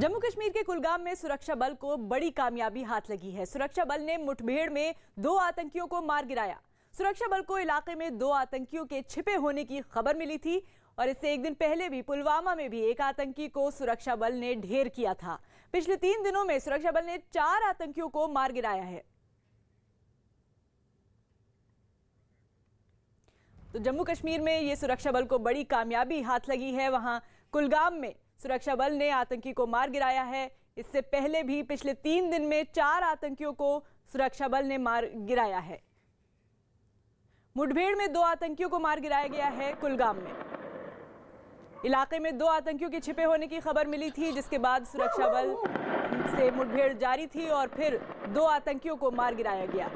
जम्मू कश्मीर के कुलगाम में सुरक्षा बल को बड़ी कामयाबी हाथ लगी है। सुरक्षा बल ने मुठभेड़ में 2 आतंकियों को मार गिराया। सुरक्षा बल को इलाके में 2 आतंकियों के छिपे होने की खबर मिली थी और इससे एक दिन पहले भी पुलवामा में भी एक आतंकी को सुरक्षा बल ने ढेर किया था। पिछले 3 दिनों में सुरक्षा बल ने 4 आतंकियों को मार गिराया है। तो जम्मू कश्मीर में ये सुरक्षा बल को बड़ी कामयाबी हाथ लगी है। वहां कुलगाम में सुरक्षा बल ने आतंकी को मार गिराया है। इससे पहले भी पिछले 3 दिन में 4 आतंकियों को सुरक्षा बल ने मार गिराया है। मुठभेड़ में 2 आतंकियों को मार गिराया गया है। कुलगाम में इलाके में 2 आतंकियों के छिपे होने की खबर मिली थी, जिसके बाद सुरक्षा बल से मुठभेड़ जारी थी और फिर 2 आतंकियों को मार गिराया गया।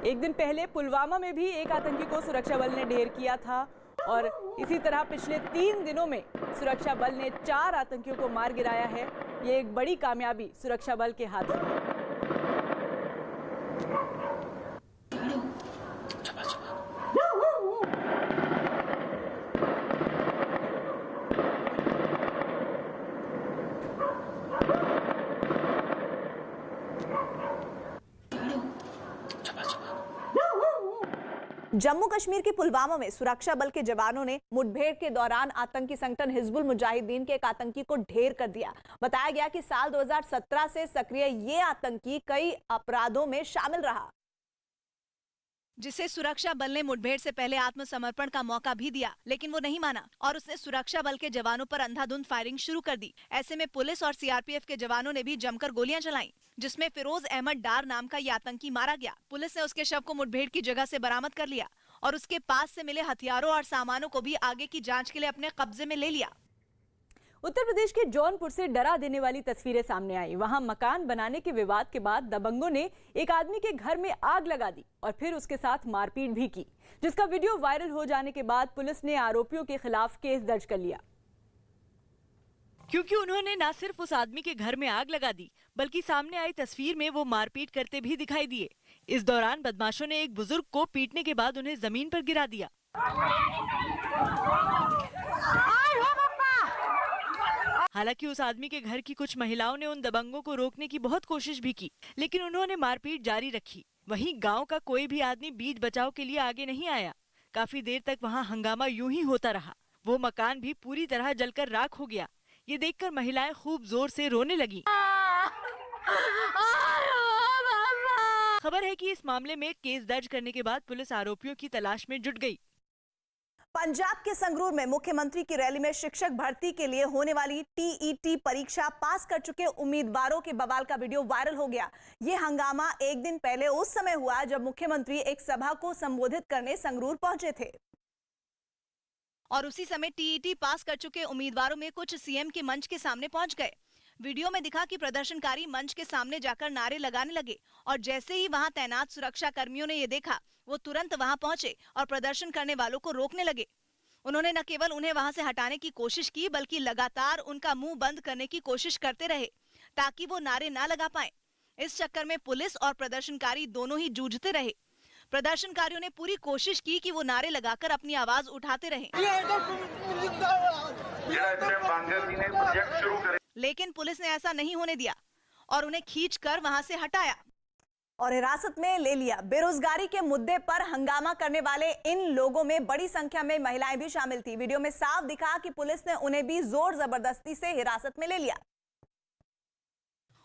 एक दिन पहले पुलवामा में भी एक आतंकी को सुरक्षा बल ने ढेर किया था और इसी तरह पिछले 3 दिनों में सुरक्षा बल ने 4 आतंकियों को मार गिराया है। ये एक बड़ी कामयाबी सुरक्षा बल के हाथ में। जम्मू कश्मीर के पुलवामा में सुरक्षा बल के जवानों ने मुठभेड़ के दौरान आतंकी संगठन हिजबुल मुजाहिदीन के एक आतंकी को ढेर कर दिया। बताया गया कि साल 2017 से सक्रिय ये आतंकी कई अपराधों में शामिल रहा, जिसे सुरक्षा बल ने मुठभेड़ से पहले आत्मसमर्पण का मौका भी दिया, लेकिन वो नहीं माना और उसने सुरक्षा बल के जवानों पर अंधाधुंध फायरिंग शुरू कर दी। ऐसे में पुलिस और सीआरपीएफ के जवानों ने भी जमकर गोलियां चलाईं, जिसमें फिरोज अहमद डार नाम का ये आतंकी मारा गया। पुलिस ने उसके शव को मुठभेड़ की जगह से बरामद कर लिया और उसके पास से मिले हथियारों और सामानों को भी आगे की जांच के लिए अपने कब्जे में ले लिया। उत्तर प्रदेश के जौनपुर से डरा देने वाली तस्वीरें सामने आई। वहां मकान बनाने के विवाद के बाद दबंगों ने एक आदमी के घर में आग लगा दी और फिर उसके साथ मारपीट भी की, जिसका वीडियो वायरल हो जाने के बाद पुलिस ने आरोपियों के खिलाफ केस दर्ज कर लिया। क्योंकि उन्होंने न सिर्फ उस आदमी के घर में आग लगा दी, बल्कि सामने आई तस्वीर में वो मारपीट करते भी दिखाई दिए। इस दौरान बदमाशों ने एक बुजुर्ग को पीटने के बाद उन्हें जमीन पर गिरा दिया। हालांकि उस आदमी के घर की कुछ महिलाओं ने उन दबंगों को रोकने की बहुत कोशिश भी की, लेकिन उन्होंने मारपीट जारी रखी। वहीं गांव का कोई भी आदमी बीच बचाव के लिए आगे नहीं आया। काफी देर तक वहां हंगामा यूं ही होता रहा। वो मकान भी पूरी तरह जलकर राख हो गया। ये देखकर महिलाएं खूब जोर से रोने लगीं। खबर है कि इस मामले में केस दर्ज करने के बाद पुलिस आरोपियों की तलाश में जुट गई। पंजाब के संगरूर में मुख्यमंत्री की रैली में शिक्षक भर्ती के लिए होने वाली टीईटी परीक्षा पास कर चुके उम्मीदवारों के बवाल का वीडियो वायरल हो गया। ये हंगामा एक दिन पहले उस समय हुआ जब मुख्यमंत्री एक सभा को संबोधित करने संगरूर पहुंचे थे और उसी समय टीईटी पास कर चुके उम्मीदवारों में कुछ सीएम के मंच के सामने पहुंच गए। वीडियो में दिखा कि प्रदर्शनकारी मंच के सामने जाकर नारे लगाने लगे और जैसे ही वहां तैनात सुरक्षा कर्मियों ने ये देखा, वो तुरंत वहां पहुंचे और प्रदर्शन करने वालों को रोकने लगे। उन्होंने न केवल उन्हें वहां से हटाने की कोशिश की, बल्कि लगातार उनका मुंह बंद करने की कोशिश करते रहे ताकि वो नारे ना लगा पाए। इस चक्कर में पुलिस और प्रदर्शनकारी दोनों ही जूझते रहे। प्रदर्शनकारियों ने पूरी कोशिश की कि वो नारे लगाकर अपनी आवाज उठाते रहें, लेकिन पुलिस ने ऐसा नहीं होने दिया और उन्हें खींचकर वहां से हटाया और हिरासत में ले लिया। बेरोजगारी के मुद्दे पर हंगामा करने वाले इन लोगों में बड़ी संख्या में महिलाएं भी शामिल थी। वीडियो में साफ दिखा कि पुलिस ने उन्हें भी जोर जबरदस्ती से हिरासत में ले लिया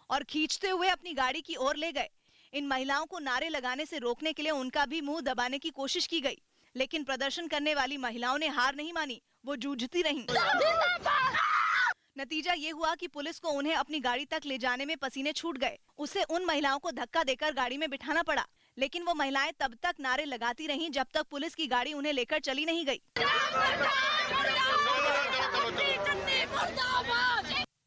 और खींचते हुए अपनी गाड़ी की ओर ले गए। इन महिलाओं को नारे लगाने से रोकने के लिए उनका भी मुंह दबाने की कोशिश की गई, लेकिन प्रदर्शन करने वाली महिलाओं ने हार नहीं मानी, वो जूझती रहीं। नतीजा ये हुआ कि पुलिस को उन्हें अपनी गाड़ी तक ले जाने में पसीने छूट गए। उसे उन महिलाओं को धक्का देकर गाड़ी में बिठाना पड़ा, लेकिन वो महिलाएं तब तक नारे लगाती रहीं जब तक पुलिस की गाड़ी उन्हें लेकर चली नहीं गई।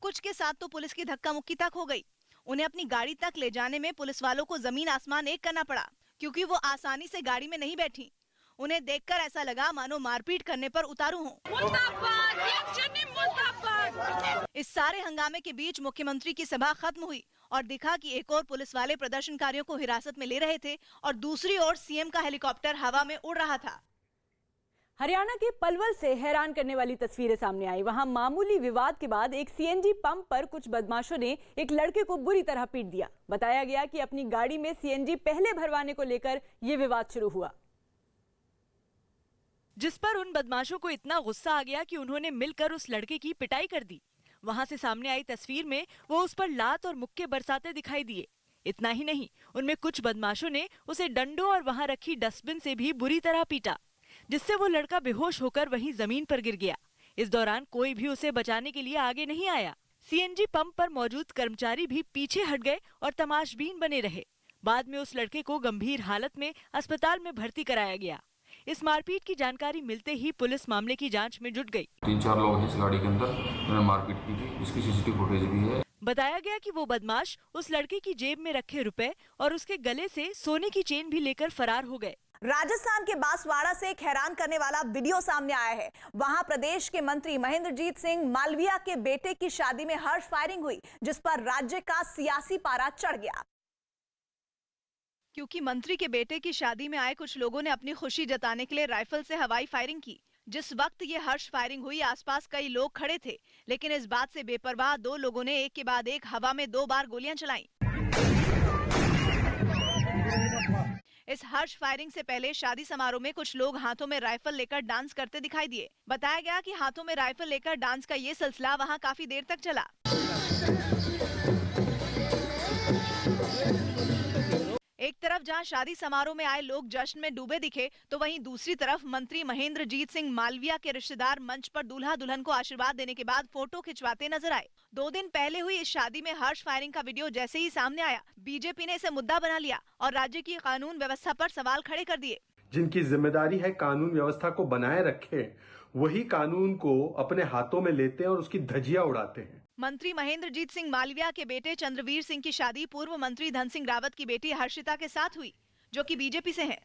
कुछ के साथ तो पुलिस की धक्का मुक्की तक हो गई। उन्हें अपनी गाड़ी तक ले जाने में पुलिस वालों को जमीन आसमान एक करना पड़ा, क्योंकि वो आसानी से गाड़ी में नहीं बैठी। उन्हें देखकर ऐसा लगा मानो मारपीट करने पर उतारू हों। इस सारे हंगामे के बीच मुख्यमंत्री की सभा खत्म हुई और दिखा कि एक और पुलिस वाले प्रदर्शनकारियों को हिरासत में ले रहे थे और दूसरी ओर सीएम का हेलीकॉप्टर हवा में उड़ रहा था। हरियाणा के पलवल से हैरान करने वाली तस्वीरें सामने आई। वहां मामूली विवाद के बाद एक सीएनजी पंप पर कुछ बदमाशों ने एक लड़के को बुरी तरह पीट दिया। बताया गया कि अपनी गाड़ी में सीएनजी पहले भरवाने को लेकर यह विवाद शुरू हुआ, जिस पर उन बदमाशों को इतना गुस्सा आ गया कि उन्होंने मिलकर उस लड़के की पिटाई कर दी। वहां से सामने आई तस्वीर में वो उस पर लात और मुक्के बरसाते दिखाई दिए। इतना ही नहीं, उनमें कुछ बदमाशों ने उसे डंडों और वहां रखी डस्टबिन से भी बुरी तरह पीटा, जिससे वो लड़का बेहोश होकर वहीं जमीन पर गिर गया। इस दौरान कोई भी उसे बचाने के लिए आगे नहीं आया। सीएनजी पंप पर मौजूद कर्मचारी भी पीछे हट गए और तमाशबीन बने रहे। बाद में उस लड़के को गंभीर हालत में अस्पताल में भर्ती कराया गया। इस मारपीट की जानकारी मिलते ही पुलिस मामले की जांच में जुट गई। 3-4 लोग हैं इस गाड़ी के अंदर, उन्होंने मारपीट की थी। इसकी सीसीटीवी फुटेज भी है। बताया गया कि वो बदमाश उस लड़के की जेब में रखे रुपए और उसके गले से सोने की चेन भी लेकर फरार हो गए। राजस्थान के बांसवाड़ा से एक हैरान करने वाला वीडियो सामने आया है। वहां प्रदेश के मंत्री महेंद्रजीत सिंह मालविया के बेटे की शादी में हर्ष फायरिंग हुई, जिस पर राज्य का सियासी पारा चढ़ गया। क्योंकि मंत्री के बेटे की शादी में आए कुछ लोगों ने अपनी खुशी जताने के लिए राइफल से हवाई फायरिंग की। जिस वक्त ये हर्ष फायरिंग हुई, आसपास कई लोग खड़े थे, लेकिन इस बात से बेपरवाह दो लोगों ने एक के बाद एक हवा में 2 बार गोलियां चलाईं। इस हर्ष फायरिंग से पहले शादी समारोह में कुछ लोग हाथों में राइफल लेकर डांस करते दिखाई दिए। बताया गया कि हाथों में राइफल लेकर डांस का ये सिलसिला वहां काफी देर तक चला। एक तरफ जहां शादी समारोह में आए लोग जश्न में डूबे दिखे, तो वहीं दूसरी तरफ मंत्री महेंद्रजीत सिंह मालविया के रिश्तेदार मंच पर दूल्हा दुल्हन को आशीर्वाद देने के बाद फोटो खिंचवाते नजर आए। 2 दिन पहले हुई इस शादी में हर्ष फायरिंग का वीडियो जैसे ही सामने आया, बीजेपी ने इसे मुद्दा बना लिया और राज्य की कानून व्यवस्था पर सवाल खड़े कर दिए। जिनकी जिम्मेदारी है कानून व्यवस्था को बनाए रखे, वही कानून को अपने हाथों में लेते हैं और उसकी धज्जियां उड़ाते हैं। मंत्री महेंद्रजीत सिंह मालविया के बेटे चंद्रवीर सिंह की शादी पूर्व मंत्री धन सिंह रावत की बेटी हर्षिता के साथ हुई, जो कि बीजेपी से हैं।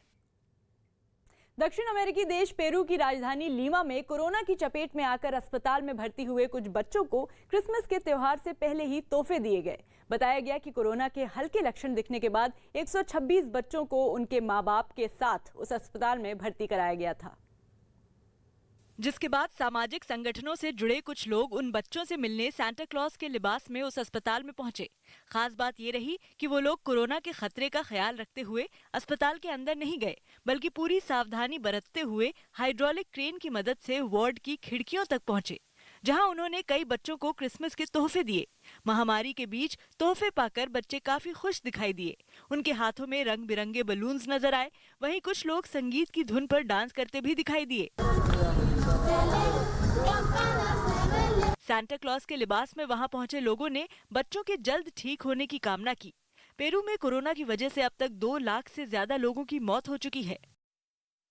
दक्षिण अमेरिकी देश पेरू की राजधानी लीमा में कोरोना की चपेट में आकर अस्पताल में भर्ती हुए कुछ बच्चों को क्रिसमस के त्योहार से पहले ही तोहफे दिए गए। बताया गया कि कोरोना के हल्के लक्षण दिखने के बाद 126 बच्चों को उनके मां बाप के साथ उस अस्पताल में भर्ती कराया गया था, जिसके बाद सामाजिक संगठनों से जुड़े कुछ लोग उन बच्चों से मिलने सांता क्लॉज के लिबास में उस अस्पताल में पहुंचे। खास बात ये रही कि वो लोग कोरोना के खतरे का ख्याल रखते हुए अस्पताल के अंदर नहीं गए, बल्कि पूरी सावधानी बरतते हुए हाइड्रोलिक क्रेन की मदद से वार्ड की खिड़कियों तक पहुंचे, जहां उन्होंने कई बच्चों को क्रिसमस के तोहफे दिए। महामारी के बीच तोहफे पाकर बच्चे काफी खुश दिखाई दिए। उनके हाथों में रंग बिरंगे बलून्स नजर आए। वहीं कुछ लोग संगीत की धुन पर डांस करते भी दिखाई दिए। सांता क्लॉज के लिबास में वहां पहुंचे लोगों ने बच्चों के जल्द ठीक होने की कामना की। पेरू में कोरोना की वजह से अब तक 2 लाख से ज्यादा लोगों की मौत हो चुकी है।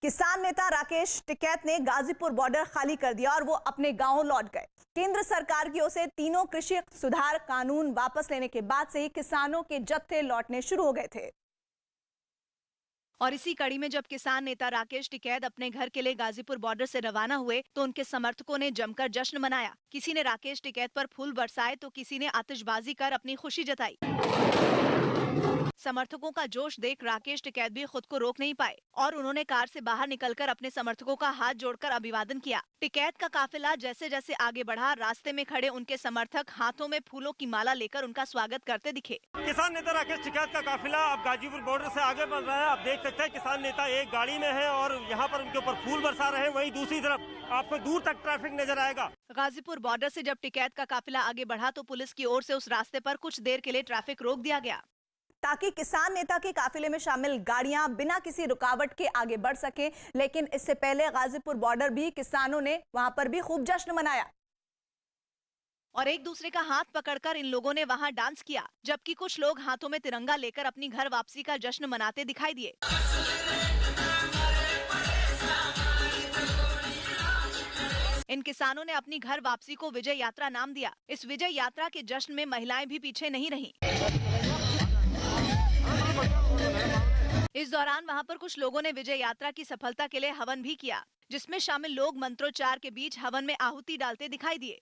किसान नेता राकेश टिकैत ने गाजीपुर बॉर्डर खाली कर दिया और वो अपने गांव लौट गए। केंद्र सरकार की ओर से तीनों कृषि सुधार कानून वापस लेने के बाद से ही किसानों के जत्थे लौटने शुरू हो गए थे। और इसी कड़ी में जब किसान नेता राकेश टिकैत अपने घर के लिए गाजीपुर बॉर्डर से रवाना हुए, तो उनके समर्थकों ने जमकर जश्न मनाया। किसी ने राकेश टिकैत पर फूल बरसाए, तो किसी ने आतिशबाजी कर अपनी खुशी जताई। समर्थकों का जोश देख राकेश टिकैत भी खुद को रोक नहीं पाए और उन्होंने कार से बाहर निकलकर अपने समर्थकों का हाथ जोड़कर अभिवादन किया। टिकैत का काफिला जैसे जैसे आगे बढ़ा, रास्ते में खड़े उनके समर्थक हाथों में फूलों की माला लेकर उनका स्वागत करते दिखे। किसान नेता राकेश टिकैत का काफिला अब गाजीपुर बॉर्डर से आगे बढ़ रहा है। आप देख सकते हैं किसान नेता एक गाड़ी में है और यहाँ पर उनके ऊपर फूल बरसा रहे हैं। वहीं दूसरी तरफ आपको दूर तक ट्रैफिक नजर आएगा। गाजीपुर बॉर्डर से जब टिकैत का काफिला आगे बढ़ा, तो पुलिस की ओर से उस रास्ते पर कुछ देर के लिए ट्रैफिक रोक दिया गया, ताकि किसान नेता के काफिले में शामिल गाड़ियां बिना किसी रुकावट के आगे बढ़ सके। लेकिन इससे पहले गाजीपुर बॉर्डर भी किसानों ने वहां पर भी खूब जश्न मनाया और एक दूसरे का हाथ पकड़कर इन लोगों ने वहां डांस किया, जबकि कुछ लोग हाथों में तिरंगा लेकर अपनी घर वापसी का जश्न मनाते दिखाई दिए। इन किसानों ने अपनी घर वापसी को विजय यात्रा नाम दिया। इस विजय यात्रा के जश्न में महिलाएं भी पीछे नहीं रहीं। इस दौरान वहां पर कुछ लोगों ने विजय यात्रा की सफलता के लिए हवन भी किया, जिसमें शामिल लोग मंत्रोच्चार के बीच हवन में आहुति डालते दिखाई दिए।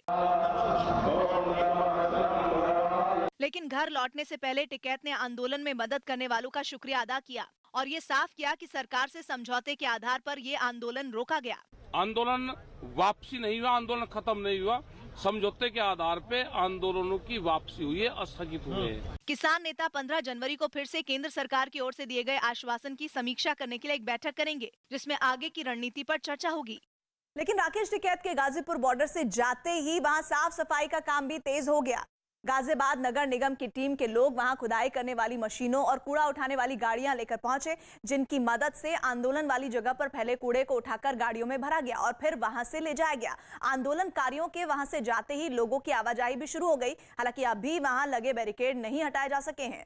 लेकिन घर लौटने से पहले टिकैत ने आंदोलन में मदद करने वालों का शुक्रिया अदा किया और ये साफ किया कि सरकार से समझौते के आधार पर ये आंदोलन रोका गया। आंदोलन वापसी नहीं हुआ, आंदोलन खत्म नहीं हुआ, समझौते के आधार पे आंदोलनों की वापसी हुई है, स्थगित हुए हैं। किसान नेता 15 जनवरी को फिर से केंद्र सरकार की ओर से दिए गए आश्वासन की समीक्षा करने के लिए एक बैठक करेंगे, जिसमें आगे की रणनीति पर चर्चा होगी। लेकिन राकेश टिकैत के गाजीपुर बॉर्डर से जाते ही वहां साफ सफाई का काम भी तेज हो गया। गाजियाबाद नगर निगम की टीम के लोग वहां खुदाई करने वाली मशीनों और कूड़ा उठाने वाली गाड़ियां लेकर पहुंचे, जिनकी मदद से आंदोलन वाली जगह पर फैले कूड़े को उठाकर गाड़ियों में भरा गया और फिर वहां से ले जाया गया। आंदोलनकारियों के वहां से जाते ही लोगों की आवाजाही भी शुरू हो गई। हालांकि अभी वहां लगे बैरिकेड नहीं हटाए जा सके हैं।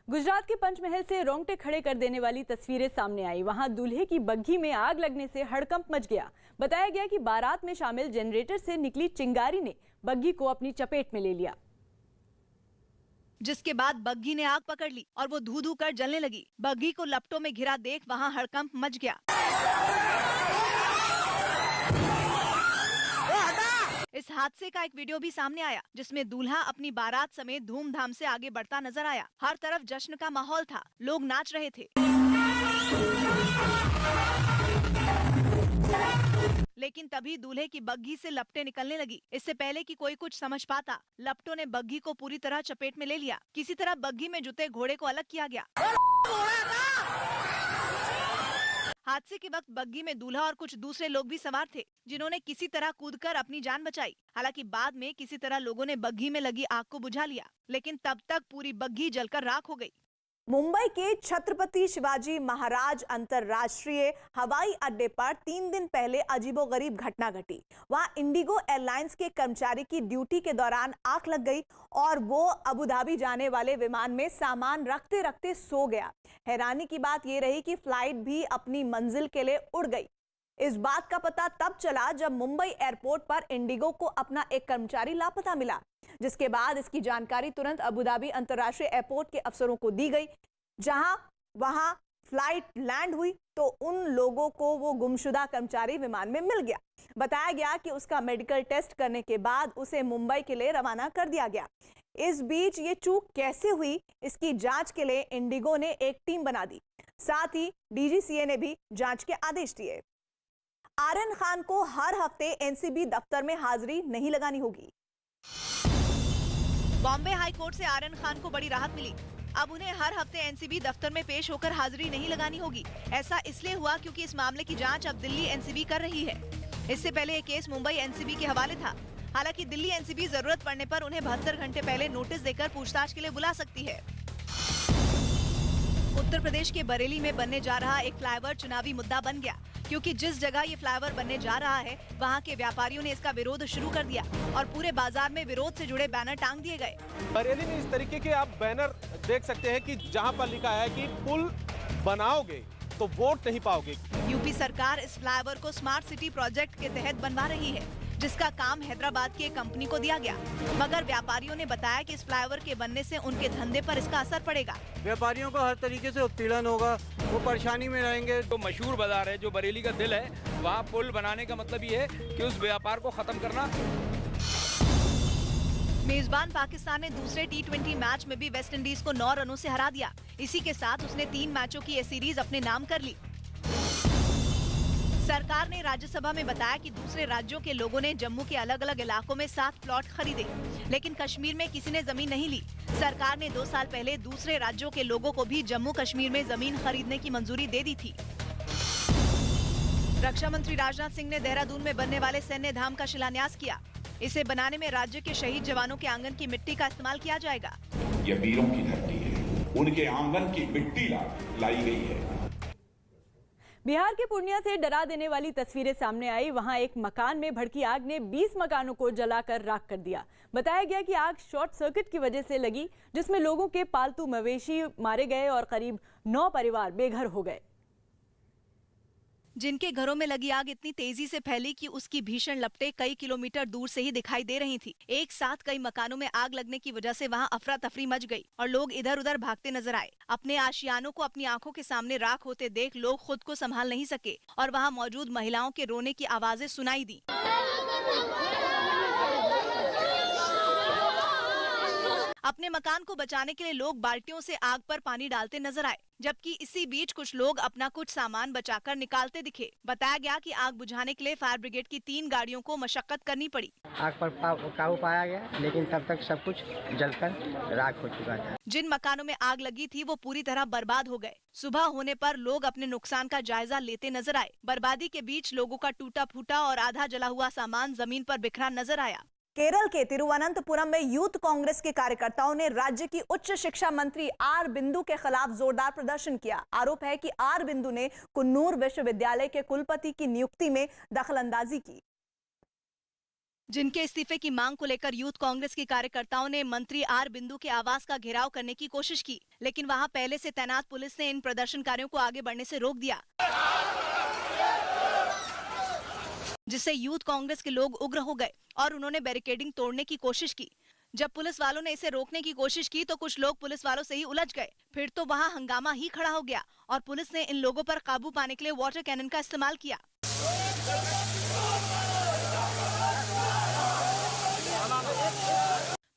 गुजरात के पंचमहल से रोंगटे खड़े कर देने वाली तस्वीरें सामने आई। वहां दूल्हे की बग्घी में आग लगने से हड़कंप मच गया। बताया गया कि बारात में शामिल जनरेटर से निकली चिंगारी ने बग्घी को अपनी चपेट में ले लिया, जिसके बाद बग्घी ने आग पकड़ ली और वो धू धू कर जलने लगी। बग्घी को लपटों में घिरा देख वहां हड़कंप मच गया। इस हादसे का एक वीडियो भी सामने आया, जिसमें दूल्हा अपनी बारात समेत धूमधाम से आगे बढ़ता नजर आया। हर तरफ जश्न का माहौल था, लोग नाच रहे थे। लेकिन तभी दूल्हे की बग्घी से लपटें निकलने लगी। इससे पहले कि कोई कुछ समझ पाता, लपटों ने बग्घी को पूरी तरह चपेट में ले लिया। किसी तरह बग्घी में जुटे घोड़े को अलग किया गया। हादसे के वक्त बग्घी में दूल्हा और कुछ दूसरे लोग भी सवार थे, जिन्होंने किसी तरह कूदकर अपनी जान बचाई। हालांकि बाद में किसी तरह लोगों ने बग्घी में लगी आग को बुझा लिया, लेकिन तब तक पूरी बग्घी जलकर राख हो गई। मुंबई के छत्रपति शिवाजी महाराज अंतर्राष्ट्रीय हवाई अड्डे पर 3 दिन पहले अजीबोगरीब घटना घटी। वहां इंडिगो एयरलाइंस के कर्मचारी की ड्यूटी के दौरान आग लग गई और वो अबू धाबी जाने वाले विमान में सामान रखते रखते सो गया। हैरानी की बात यह रही कि फ्लाइट भी अपनी मंजिल के लिए उड़ गई। इस बात का पता तब चला जब मुंबई एयरपोर्ट पर इंडिगो को अपना एक कर्मचारी लापता मिला, जिसके बाद इसकी जानकारी तुरंत अबू धाबी अंतर्राष्ट्रीय एयरपोर्ट के अफसरों को दी गई। वहां फ्लाइट लैंड हुई तो उन लोगों को वो गुमशुदा कर्मचारी विमान में मिल गया। बताया गया कि उसका मेडिकल टेस्ट करने के बाद उसे मुंबई के लिए रवाना कर दिया गया। इस बीच ये चूक कैसे हुई, इसकी जांच के लिए इंडिगो ने एक टीम बना दी। साथ ही डीजीसीए ने भी जांच के आदेश दिए। आर्यन खान को हर हफ्ते एनसीबी दफ्तर में हाजिरी नहीं लगानी होगी। बॉम्बे हाई कोर्ट से आर्यन खान को बड़ी राहत मिली। अब उन्हें हर हफ्ते एनसीबी दफ्तर में पेश होकर हाजिरी नहीं लगानी होगी। ऐसा इसलिए हुआ क्योंकि इस मामले की जांच अब दिल्ली एनसीबी कर रही है। इससे पहले ये केस मुंबई एनसीबी के हवाले था। हालांकि दिल्ली एनसीबी जरूरत पड़ने पर उन्हें 72 घंटे पहले नोटिस देकर पूछताछ के लिए बुला सकती है। उत्तर प्रदेश के बरेली में बनने जा रहा एक फ्लाईओवर चुनावी मुद्दा बन गया, क्योंकि जिस जगह ये फ्लाईओवर बनने जा रहा है, वहाँ के व्यापारियों ने इसका विरोध शुरू कर दिया और पूरे बाजार में विरोध से जुड़े बैनर टांग दिए गए। बरेली में इस तरीके के आप बैनर देख सकते हैं कि जहाँ पर लिखा है कि पुल बनाओगे तो वोट नहीं पाओगे। यूपी सरकार इस फ्लाईओवर को स्मार्ट सिटी प्रोजेक्ट के तहत बनवा रही है, जिसका काम हैदराबाद की एक कंपनी को दिया गया। मगर व्यापारियों ने बताया कि इस फ्लाईओवर के बनने से उनके धंधे पर इसका असर पड़ेगा। व्यापारियों को हर तरीके से उत्पीड़न होगा, वो परेशानी में रहेंगे। तो मशहूर बाजार है जो बरेली का दिल है, वहाँ पुल बनाने का मतलब ये है कि उस व्यापार को खत्म करना। मेजबान पाकिस्तान ने दूसरे T20 मैच में भी वेस्ट इंडीज को 9 रनों से हरा दिया। इसी के साथ उसने 3 मैचों की ये सीरीज अपने नाम कर ली। सरकार ने राज्यसभा में बताया कि दूसरे राज्यों के लोगों ने जम्मू के अलग अलग इलाकों में 7 प्लॉट खरीदे, लेकिन कश्मीर में किसी ने जमीन नहीं ली। सरकार ने 2 साल पहले दूसरे राज्यों के लोगों को भी जम्मू कश्मीर में जमीन खरीदने की मंजूरी दे दी थी। रक्षा मंत्री राजनाथ सिंह ने देहरादून में बनने वाले सैन्य धाम का शिलान्यास किया। इसे बनाने में राज्य के शहीद जवानों के आंगन की मिट्टी का इस्तेमाल किया जाएगा। यह वीरों की धरती है, उनके आंगन की मिट्टी लाई गई है। बिहार के पूर्णिया से डरा देने वाली तस्वीरें सामने आई। वहां एक मकान में भड़की आग ने 20 मकानों को जलाकर राख कर दिया। बताया गया कि आग शॉर्ट सर्किट की वजह से लगी, जिसमें लोगों के पालतू मवेशी मारे गए और करीब 9 परिवार बेघर हो गए। जिनके घरों में लगी आग इतनी तेजी से फैली कि उसकी भीषण लपटें कई किलोमीटर दूर से ही दिखाई दे रही थी। एक साथ कई मकानों में आग लगने की वजह से वहां अफरा तफरी मच गई और लोग इधर उधर भागते नजर आए। अपने आशियानों को अपनी आंखों के सामने राख होते देख लोग खुद को संभाल नहीं सके और वहां मौजूद महिलाओं के रोने की आवाजें सुनाई दी। अपने मकान को बचाने के लिए लोग बाल्टियों से आग पर पानी डालते नजर आए, जबकि इसी बीच कुछ लोग अपना कुछ सामान बचाकर निकालते दिखे। बताया गया कि आग बुझाने के लिए फायर ब्रिगेड की 3 गाड़ियों को मशक्कत करनी पड़ी। आग पर काबू पाया गया, लेकिन तब तक सब कुछ जलकर राख हो चुका था। जिन मकानों में आग लगी थी वो पूरी तरह बर्बाद हो गए। सुबह होने पर लोग अपने नुकसान का जायजा लेते नजर आए। बर्बादी के बीच लोगों का टूटा फूटा और आधा जला हुआ सामान जमीन पर बिखरा नजर आया। केरल के तिरुवनंतपुरम में यूथ कांग्रेस के कार्यकर्ताओं ने राज्य की उच्च शिक्षा मंत्री आर बिंदु के खिलाफ जोरदार प्रदर्शन किया। आरोप है कि आर बिंदु ने कुन्नूर विश्वविद्यालय के कुलपति की नियुक्ति में दखलंदाजी की। जिनके इस्तीफे की मांग को लेकर यूथ कांग्रेस के कार्यकर्ताओं ने मंत्री आर बिंदु के आवास का घेराव करने की कोशिश की, लेकिन वहां पहले से तैनात पुलिस ने इन प्रदर्शनकारियों को आगे बढ़ने से रोक दिया, जिससे यूथ कांग्रेस के लोग उग्र हो गए और उन्होंने बैरिकेडिंग तोड़ने की कोशिश की। जब पुलिस वालों ने इसे रोकने की कोशिश की तो कुछ लोग पुलिस वालों से ही उलझ गए। फिर तो वहां हंगामा ही खड़ा हो गया और पुलिस ने इन लोगों पर काबू पाने के लिए वाटर कैनन का इस्तेमाल किया।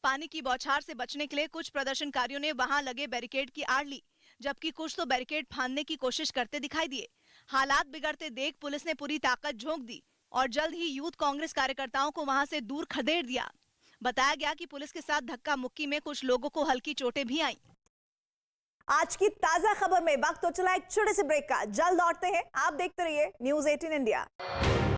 पानी की बौछार से बचने के लिए कुछ प्रदर्शनकारियों ने वहां लगे बैरिकेड की आड़ ली, जबकि कुछ तो बैरिकेड फांदने की कोशिश करते दिखाई दिए। हालात बिगड़ते देख पुलिस ने पूरी ताकत झोंक दी और जल्द ही यूथ कांग्रेस कार्यकर्ताओं को वहां से दूर खदेड़ दिया। बताया गया कि पुलिस के साथ धक्का मुक्की में कुछ लोगों को हल्की चोटें भी आईं। आज की ताजा खबर में वक्त तो चला एक छोटे से ब्रेक का। जल्द लौटते हैं, आप देखते रहिए न्यूज़ 18 इंडिया।